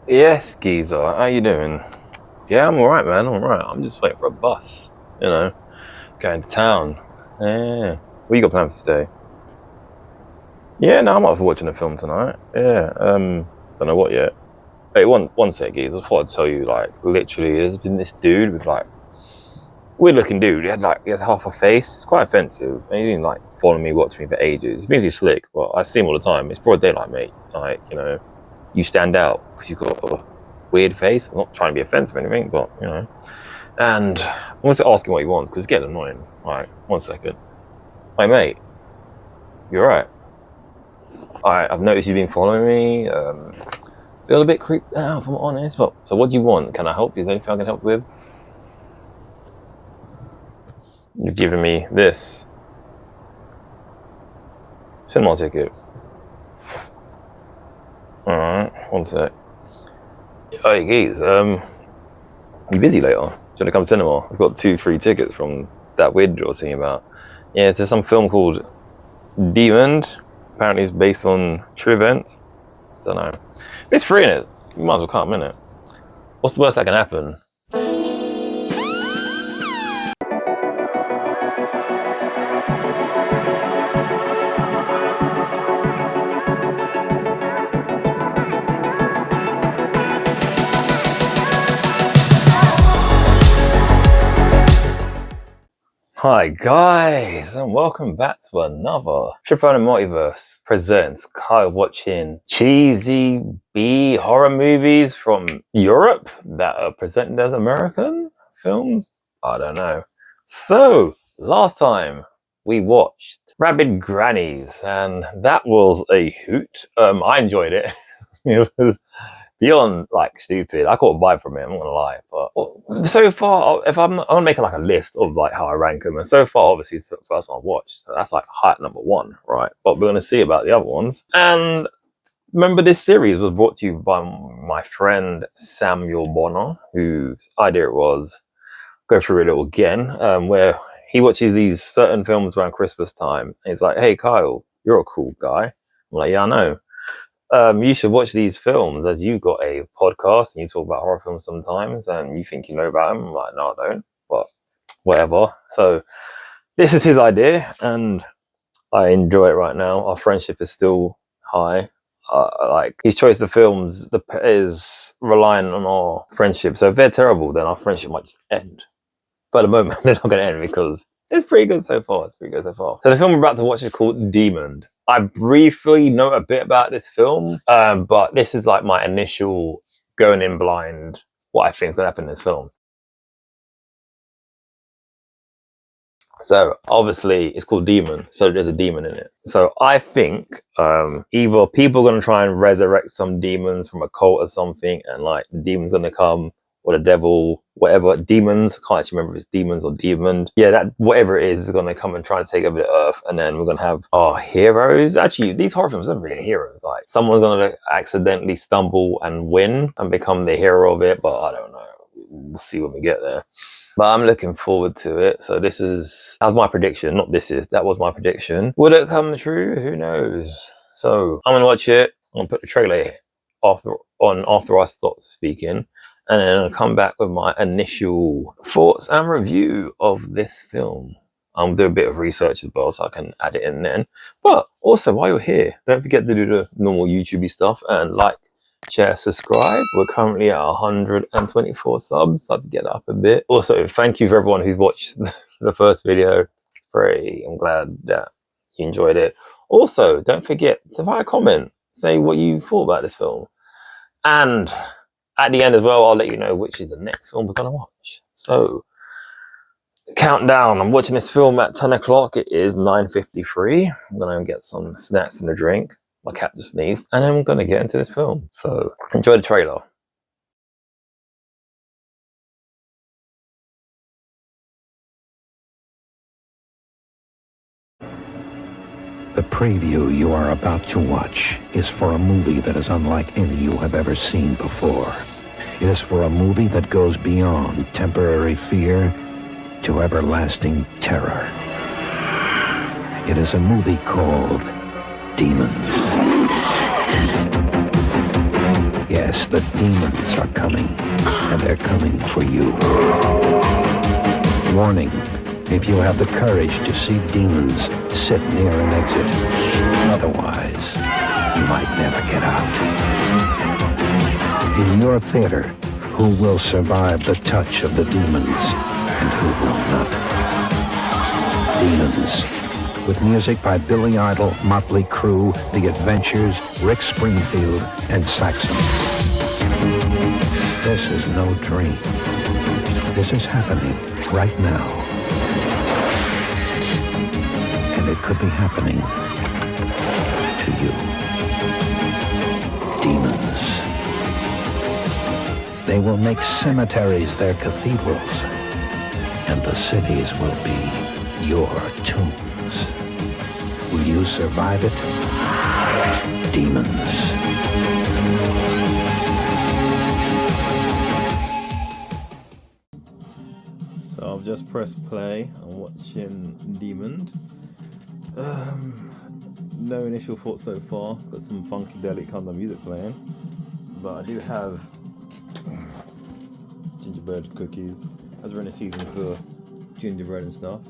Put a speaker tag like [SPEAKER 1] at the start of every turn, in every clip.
[SPEAKER 1] Yes, geezer. How you doing? Yeah, I'm alright, man. I'm alright. I'm just waiting for a bus, going to town. Yeah. What you got planned for today? Yeah, no, I'm up for watching a film tonight. Yeah. Don't know what yet. Hey, one sec, geezer. I thought I'd tell you, like, literally, there's been this dude with, like, weird looking dude. He has half a face. It's quite offensive. And he didn't, like, follow me, watch me for ages. He thinks he's slick, but I see him all the time. It's broad daylight, mate. Like, you stand out because you've got a weird face. I'm not trying to be offensive or anything, but And I want to ask him what he wants because it's getting annoying. Like, one second. Hey, mate, you alright? I've noticed you've been following me. Feel a bit creeped out, if I'm honest. But so, what do you want? Can I help you? Is there anything I can help with? You've given me this cinema ticket. Alright, one sec. Hey, geez, you busy later? Do you want to come cinema? I've got 2 free tickets from that weird you're talking about. Yeah, there's some film called Demon. Apparently it's based on true events. Don't know. It's free, innit? You might as well come, innit? What's the worst that can happen? Hi guys, and welcome back to another trip around the Multiverse presents Kyle watching cheesy B horror movies from Europe that are presented as American films. I don't know. So last time we watched Rabid Grannies, and that was a hoot. I enjoyed it. It was beyond like stupid. I caught a vibe from it, I'm not gonna lie. But so far, if I'm gonna make like a list of like how I rank them, and so far obviously it's the first one I watched, so that's like height number 1, right? But we're gonna see about the other ones. And remember, this series was brought to you by my friend Samuel Bonner, whose idea it was go through it all again, where he watches these certain films around Christmas time. And he's like, hey Kyle, you're a cool guy. I'm like, yeah, I know. You should watch these films as you got a podcast and you talk about horror films sometimes and you think you know about them. I'm like, no, I don't, but whatever. So this is his idea and I enjoy it right now. Our friendship is still high. Like his choice of films is relying on our friendship. So if they're terrible, then our friendship might just end. But at the moment, they're not going to end because it's pretty good so far. So the film we're about to watch is called Demon. I briefly know a bit about this film, but this is like my initial going in blind, what I think is going to happen in this film. So obviously it's called Demon, so there's a demon in it. So I think either people are going to try and resurrect some demons from a cult or something, and like the demon's going to come, or the devil, whatever, demons, I can't actually remember if it's demons or demon. Yeah, that whatever it is going to come and try to take over the earth, and then we're going to have our heroes. Actually, these horror films aren't really heroes. Like, someone's going to accidentally stumble and win and become the hero of it, but I don't know. We'll see when we get there. But I'm looking forward to it. So that was my prediction, that was my prediction. Will it come true? Who knows? So I'm going to watch it. I'm going to put the trailer after I stop speaking. And then I'll come back with my initial thoughts and review of this film. I'll do a bit of research as well so I can add it in then. But also, while you're here, don't forget to do the normal YouTube stuff and like, share, subscribe. We're currently at 124 subs. So I have to get that up a bit. Also, thank you for everyone who's watched the first video. It's great. I'm glad that you enjoyed it. Also, don't forget to write a comment. Say what you thought about this film. And at the end as well, I'll let you know which is the next film we're going to watch. So, countdown. I'm watching this film at 10 o'clock. It is 9:53. I'm going to get some snacks and a drink. My cat just sneezed. And then I'm going to get into this film. So, enjoy the trailer.
[SPEAKER 2] The preview you are about to watch is for a movie that is unlike any you have ever seen before. It is for a movie that goes beyond temporary fear to everlasting terror. It is a movie called Demons. Yes, the demons are coming, and they're coming for you. Warning, if you have the courage to see demons, sit near an exit. Otherwise, you might never get out. In your theater, who will survive the touch of the demons, and who will not? Demons. With music by Billy Idol, Motley Crue, The Adventures, Rick Springfield, and Saxon. This is no dream. This is happening right now. And it could be happening to you. Demons. They will make cemeteries their cathedrals, and the cities will be your tombs. Will you survive it? Demons.
[SPEAKER 1] So I've just pressed play. I'm watching Demon. No initial thoughts so far. It's got some funkadelic kind of music playing, but I do have gingerbread cookies as we're in a season for gingerbread and stuff.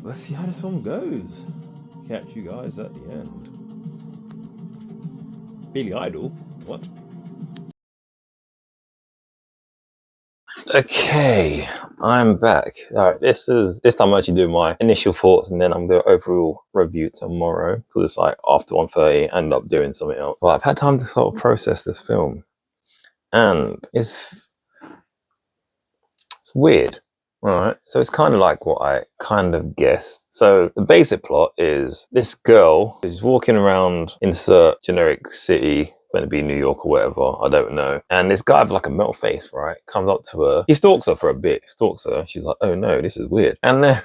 [SPEAKER 1] Let's see how this film goes. Catch you guys at the end. Billy Idol? What? Okay, I'm back. Alright, this time I'm actually doing my initial thoughts and then I'm doing overall review tomorrow. Because it's like after 1:30 I end up doing something else. But I've had time to sort of process this film. And it's weird. Alright, so it's kind of like what I kind of guessed. So the basic plot is this girl is walking around, insert generic city, going to be New York or whatever, I don't know. And this guy with like a metal face, right, comes up to her. He stalks her for a bit, stalks her. She's like, oh no, this is weird. And then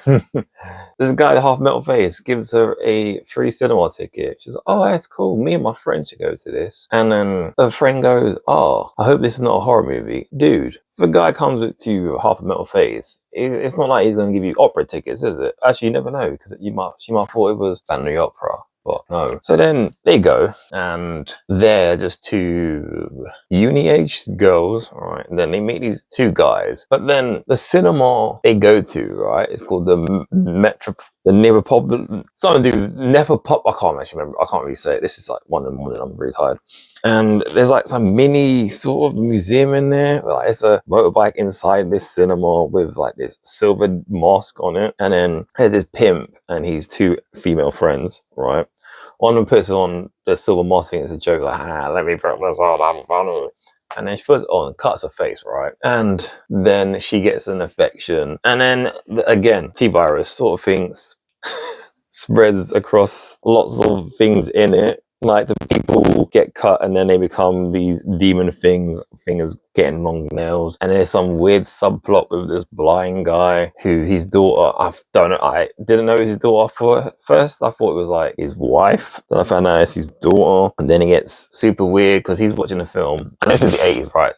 [SPEAKER 1] this guy with a half metal face gives her a free cinema ticket. She's like, oh, that's cool. Me and my friend should go to this. And then her friend goes, oh, I hope this is not a horror movie. Dude, if a guy comes to you with half a metal face, it's not like he's going to give you opera tickets, is it? Actually, you never know, because she might thought it was Phantom of the Opera. But no. So then they go, and they're just two uni-age girls, right? And then they meet these two guys. But then the cinema they go to, right, it's called the Nepopop. Something to do Nepopop. I can't actually remember. I can't really say it. This is like 1 in the morning. I'm really tired. And there's like some mini sort of museum in there. Like it's a motorbike inside this cinema with like this silver mask on it. And then there's this pimp and his two female friends, right? One of them puts on the silver mask thing as a joke, like, let me put this on, I'm fun with it. And then she puts it on and cuts her face, right? And then she gets an infection. And then, again, T-virus sort of things spreads across lots of things in it. Like the people get cut and then they become these demon fingers getting long nails. And there's some weird subplot with this blind guy who his daughter, I didn't know it was his daughter first. I thought it was like his wife. Then I found out it's his daughter. And then it gets super weird because he's watching the film. And this is the 80s, right?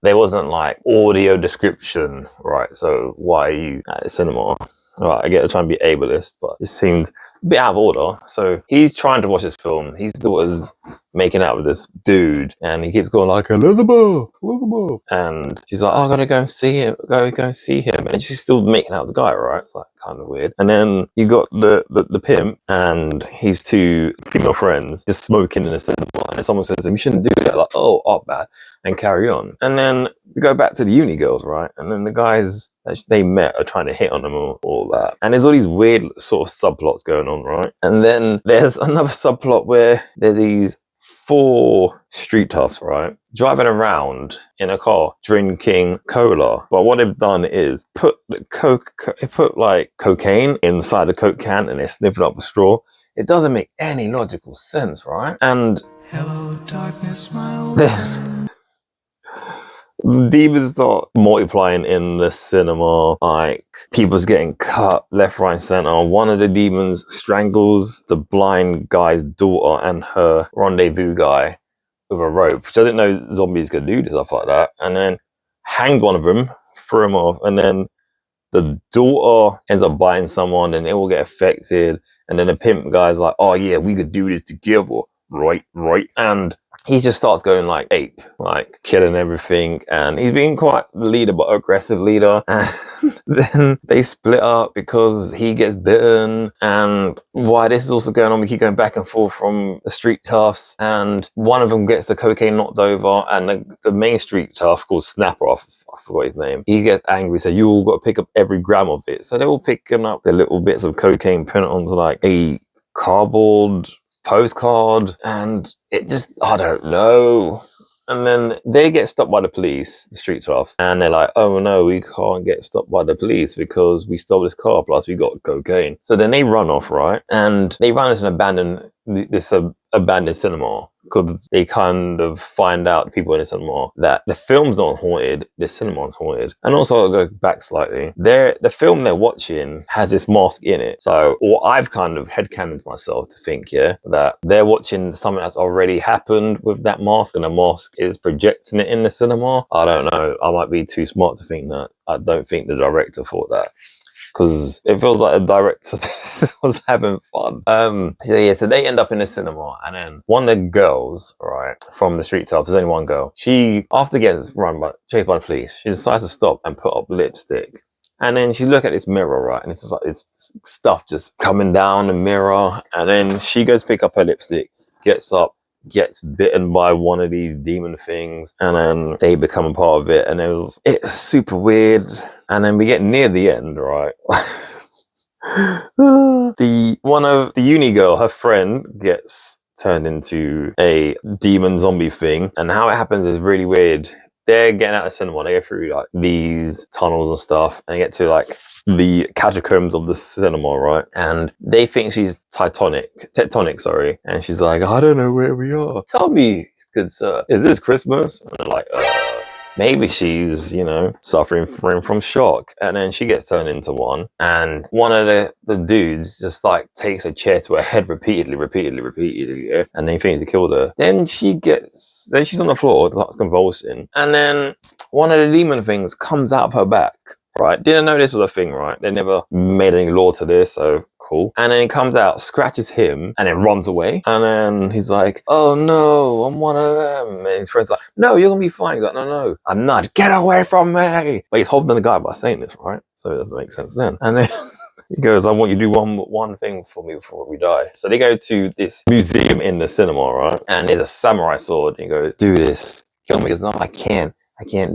[SPEAKER 1] There wasn't like audio description, right? So why are you at the cinema? Right, I get to try and be ableist, but it seemed a bit out of order. So he's trying to watch this film. His daughter's making out with this dude, and he keeps going like, Elizabeth. And she's like, oh, I gotta go and see him. Go and see him. And she's still making out with the guy, right? It's like kind of weird. And then you got the pimp and his two female friends just smoking in the cinema. And someone says to them, you shouldn't do that. Like, oh, bad. And carry on. And then we go back to the uni girls, right? And then the guys that they met are trying to hit on them all that. And there's all these weird sort of subplots going on, right? And then there's another subplot where there are these 4 street toughs, right, driving around in a car drinking cola. But what they've done is put like cocaine inside the Coke can and they're sniffing up a straw. It doesn't make any logical sense, right? And hello, darkness, my old friend. Demons start multiplying in the cinema, like people's getting cut left, right, and center. One of the demons strangles the blind guy's daughter and her rendezvous guy with a rope, which I didn't know zombies could do stuff like that. And then hanged one of them, threw him off, and then the daughter ends up biting someone and they all get affected. And then the pimp guy's like, oh yeah, we could do this together. Right. And he just starts going like ape, like killing everything. And he's being quite leader, but aggressive leader. And then they split up because he gets bitten. And why this is also going on, we keep going back and forth from the street toughs. And one of them gets the cocaine knocked over. And the main street tough called Snapper, I forgot his name. He gets angry, so you all got to pick up every gram of it. So they're all picking up the little bits of cocaine, putting it onto like a cardboard postcard, and it just, I don't know. And then they get stopped by the police, the street toughs, and they're like, oh no, we can't get stopped by the police because we stole this car, plus we got cocaine. So then they run off, right? And they run into this abandoned cinema, because they kind of find out, people in the cinema, that the film's not haunted, the cinema's haunted. And also, I'll go back slightly. The film they're watching has this mask in it. So, or I've kind of headcanoned myself to think, that they're watching something that's already happened with that mask, and the mask is projecting it in the cinema. I don't know. I might be too smart to think that. I don't think the director thought that, because it feels like the director was having fun. So they end up in the cinema, and then one of the girls, right, from the street top, there's only one girl, she, after getting chased by the police, she decides to stop and put up lipstick. And then she look at this mirror, right, and it's just like it's stuff just coming down the mirror. And then she goes pick up her lipstick, gets up, gets bitten by one of these demon things, and then they become a part of it. And it's super weird. And then we get near the end, right? One of the uni girl, her friend, gets turned into a demon zombie thing. And how it happens is really weird. They're getting out of the cinema, they go through like these tunnels and stuff, and they get to like the catacombs of the cinema, right? And they think she's tectonic, sorry. And she's like, I don't know where we are. Tell me, good sir, is this Christmas? And they're like, maybe she's, suffering from shock. And then she gets turned into one. And one of the dudes just like takes a chair to her head repeatedly, yeah? And they think they killed her. Then she's on the floor, starts convulsing. And then one of the demon things comes out of her back. Right, didn't know this was a thing, right? They never made any law to this, so cool. And then he comes out, scratches him, and then runs away. And then he's like, oh no, I'm one of them. And his friend's like, no, you're gonna be fine. He's like, no, I'm not. Get away from me. But he's holding the guy by saying this, right? So it doesn't make sense then. And then he goes, I want you to do one thing for me before we die. So they go to this museum in the cinema, right? And there's a samurai sword. And he goes, do this. Kill me. He goes, no, I can't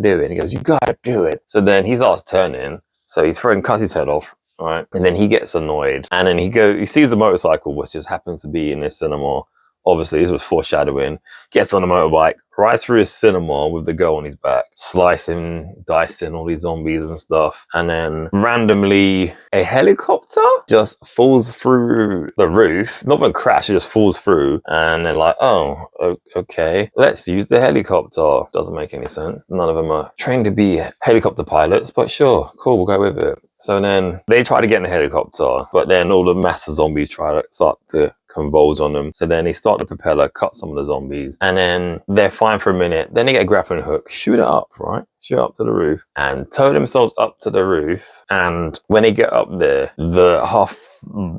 [SPEAKER 1] do it. And he goes, you gotta do it. So then he starts turning. So his friend cuts his head off, right? And then he gets annoyed. And then he sees the motorcycle, which just happens to be in this cinema. Obviously, this was foreshadowing. Gets on the motorbike, rides through his cinema with the girl on his back, slicing, dicing all these zombies and stuff. And then randomly, a helicopter just falls through the roof. Not even crash, it just falls through. And they're like, oh, okay, let's use the helicopter. Doesn't make any sense. None of them are trained to be helicopter pilots, but sure, cool, we'll go with it. So then they try to get in the helicopter, but then all the massive zombies start to convulse on them. So then they start the propeller, cut some of the zombies, and then they're fine for a minute. Then they get a grappling hook, shoot it up, right? Shoot up to the roof, and tow themselves up to the roof. And when they get up there, the half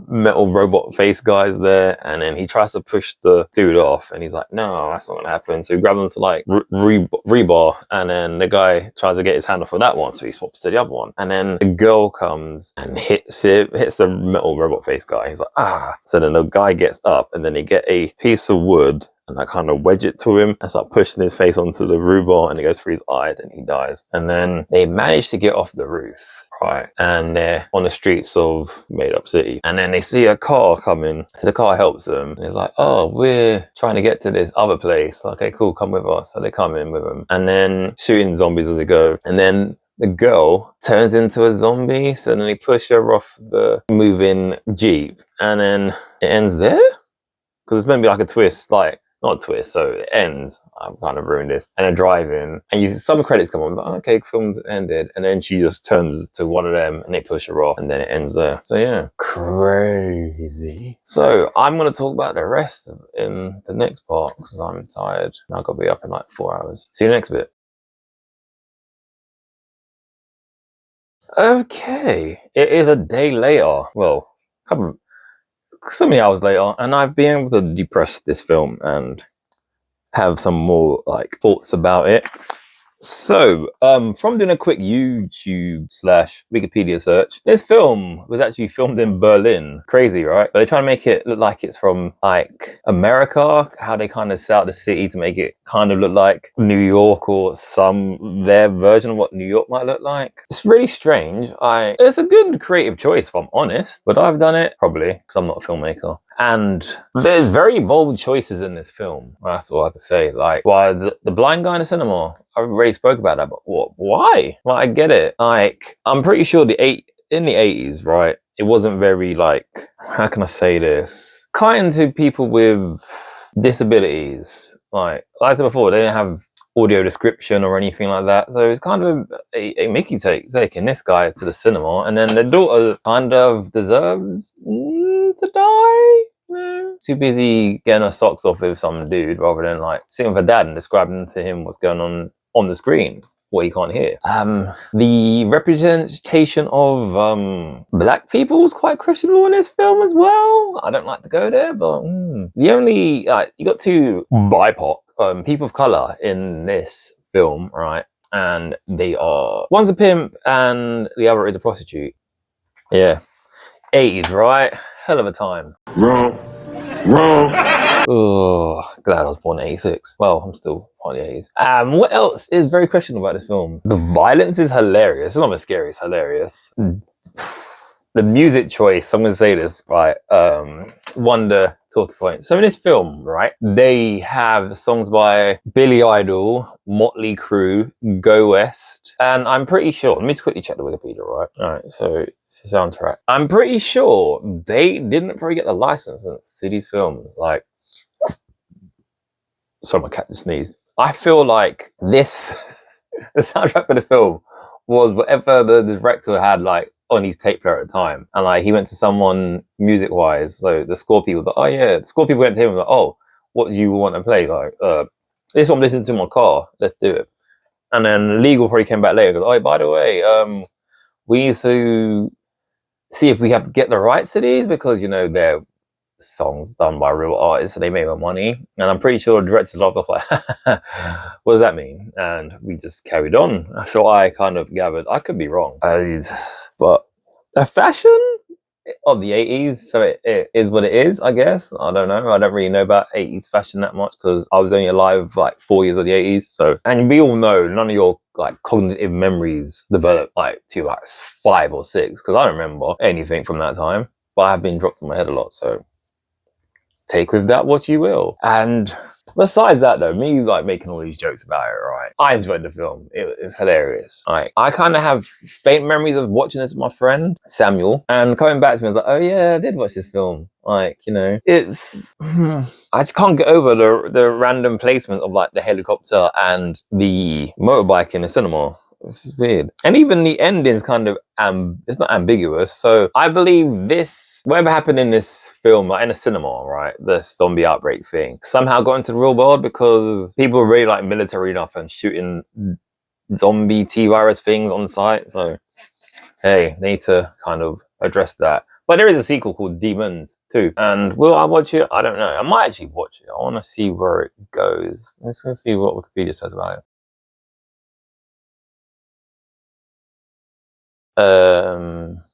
[SPEAKER 1] metal robot face guy's there, and then he tries to push the dude off, and he's like, no, that's not gonna happen. So he grabs onto like rebar, and then the guy tries to get his hand off of that one, so he swaps to the other one. And then the girl comes and hits the metal robot face guy. He's like, ah. So then the guy gets up, and then they get a piece of wood and I kind of wedge it to him and start pushing his face onto the rebar, and it goes through his eye, and he dies. And then they manage to get off the roof, right? And they're on the streets of Made Up City. And then they see a car coming. So the car helps them. And it's like, oh, we're trying to get to this other place. Okay, cool, come with us. So they come in with them. And then shooting zombies as they go. And then the girl turns into a zombie. So then they push her off the moving Jeep. And then it ends there? Because it's meant to be like a twist, like, not a twist, so it ends. I've kind of ruined this. And they're driving, and some credits come on, but okay, film ended. And then she just turns to one of them, and they push her off, and then it ends there. So yeah, crazy. So I'm going to talk about the rest in the next part, because I'm tired. And I've got to be up in like 4 hours. See you next bit. Okay, it is a day later. Well, so many hours later, and I've been able to depress this film, and have some more like thoughts about it. So, from doing a quick YouTube / Wikipedia search, this film was actually filmed in Berlin. Crazy, right? But they're trying to make it look like it's from like America, how they kind of set out the city to make it kind of look like New York or their version of what New York might look like. It's really strange. It's a good creative choice if I'm honest. Would I have done it? Probably, because I'm not a filmmaker. And there's very bold choices in this film. That's all I can say. Like, why the blind guy in the cinema? I already spoke about that, but what? Why? Well, I get it. Like, I'm pretty sure in the 80s, right? It wasn't very like, how can I say this? Kind to people with disabilities. Like I said before, they didn't have audio description or anything like that. So it's kind of a Mickey taking this guy to the cinema, and then the daughter kind of deserves to die. No. Too busy getting her socks off with some dude rather than like sitting with her dad and describing to him what's going on the screen, what he can't hear. The representation of black people was quite questionable in this film as well. I don't like to go there, but the only you got two BIPOC people of color in this film, right? And they are, one's a pimp and the other is a prostitute. Yeah, 80s, right? Hell of a time.
[SPEAKER 2] Wrong.
[SPEAKER 1] Oh, glad I was born in 86. Well, I'm still part of the 80s. What else is very questionable about this film? The violence is hilarious. It's not even scary, it's hilarious. The music choice, I'm going to say this, right? Wonder talking point. So in this film, right, they have songs by Billy Idol, Motley Crue, Go West, and I'm pretty sure, let me just quickly check the Wikipedia, right? All right, so it's a soundtrack. I'm pretty sure they didn't probably get the license to these films. Like, sorry, my cat just sneezed. I feel like this, the soundtrack for the film was whatever the director had like on his tape player at the time, and like he went to someone music wise, so the score people, like, oh yeah, the score people went to him and like, oh, what do you want to play? Like, this one I'm listening to in my car, let's do it. And then legal probably came back later and goes, oh, by the way, we need to see if we have to get the rights to these because they're songs done by real artists, so they make more money. And I'm pretty sure the directors laughed off like, what does that mean? And we just carried on. That's what I kind of gathered. I could be wrong. But the fashion of the 80s, so it is what it is, I guess. I don't know. I don't really know about 80s fashion that much because I was only alive like 4 years of the 80s. So, and we all know none of your like cognitive memories develop like to like 5 or 6 because I don't remember anything from that time. But I have been dropped in my head a lot, so take with that what you will. And besides that though, me like making all these jokes about it, right? I enjoyed the film. It's hilarious. Like, I kind of have faint memories of watching this with my friend Samuel, and coming back to me, I was like, oh yeah, I did watch this film. Like, it's I just can't get over the random placement of like the helicopter and the motorbike in the cinema. This is weird. And even the ending's kind of, it's not ambiguous. So I believe whatever happened in this film, like in the cinema, right, this zombie outbreak thing, somehow got into the real world because people are really like military up and shooting zombie T-virus things on site. So, hey, they need to kind of address that. But there is a sequel called Demons too. And will I watch it? I don't know. I might actually watch it. I want to see where it goes. I'm just going to see what Wikipedia says about it.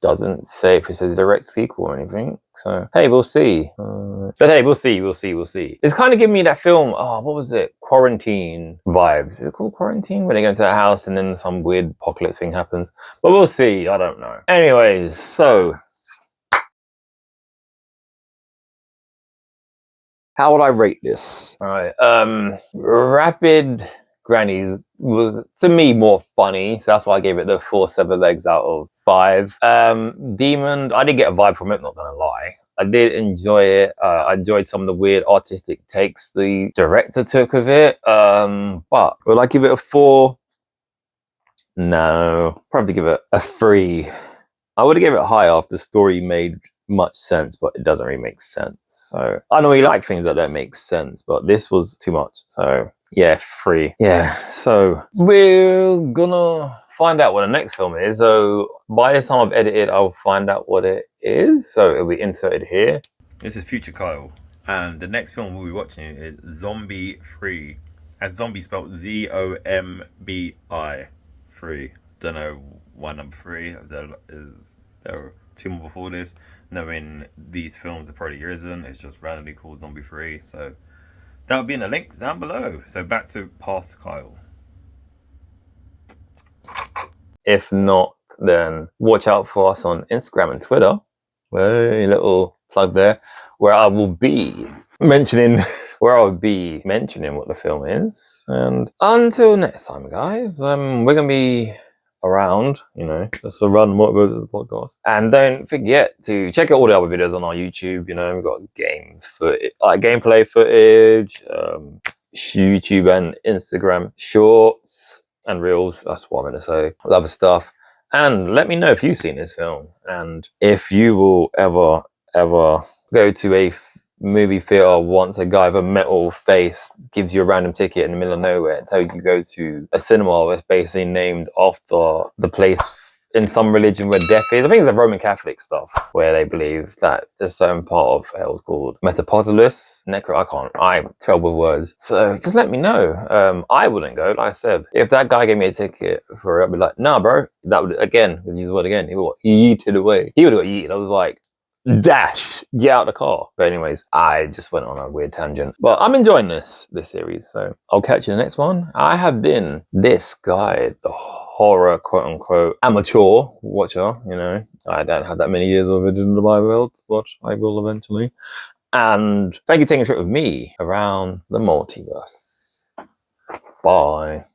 [SPEAKER 1] Doesn't say if it's a direct sequel or anything. So hey, we'll see. But hey, we'll see. It's kind of giving me that film. Oh, what was it? Quarantine vibes. Is it called Quarantine? When they go into that house and then some weird apocalypse thing happens. But we'll see. I don't know. Anyways, so how would I rate this? All right. Rapid Grannies was, to me, more funny, so that's why I gave it the 4 7 legs out of 5. Demon, I did get a vibe from it, not gonna lie. I did enjoy it. I enjoyed some of the weird artistic takes the director took with it. But would I give it a 4? No, probably give it a 3. I would have given it higher if the story made much sense, but it doesn't really make sense. So I know you like things that don't make sense, but this was too much. So yeah, 3. Yeah, so we're gonna find out what the next film is. So by the time I've edited, I'll find out what it is. So it'll be inserted here. This is future Kyle. And the next film we'll be watching is Zombie 3. As zombie spelled Zombi 3. Don't know why number 3. There are two more before this. Knowing these films are probably isn't. It's just randomly called Zombie 3. So that'll be in the links down below. So back to past Kyle. If not, then watch out for us on Instagram and Twitter. Well, a little plug there, where I will be mentioning what the film is. And until next time, guys, we're gonna be around, just around Multiverse of the podcast. And don't forget to check out all the other videos on our YouTube. We've got gameplay footage, YouTube and Instagram shorts and reels. That's what I'm gonna say. Other stuff. And let me know if you've seen this film and if you will ever go to a movie theater once a guy with a metal face gives you a random ticket in the middle of nowhere and tells you to go to a cinema that's basically named after the place in some religion where death is. I think it's the Roman Catholic stuff where they believe that there's a certain part of hell is called Metapodolus. I'm trouble with words. So just let me know. I wouldn't go, like I said. If that guy gave me a ticket for it, I'd be like, nah, bro. That would, again, use the word again, he would yeeted away. He would have got yeeted. I was like, dash, get out of the car. But anyways, I just went on a weird tangent. But I'm enjoying this series, so I'll catch you in the next one. I have been this guy, the horror quote-unquote amateur watcher. I don't have that many years of it in the Bible, but I will eventually. And thank you for taking a trip with me around the multiverse. Bye.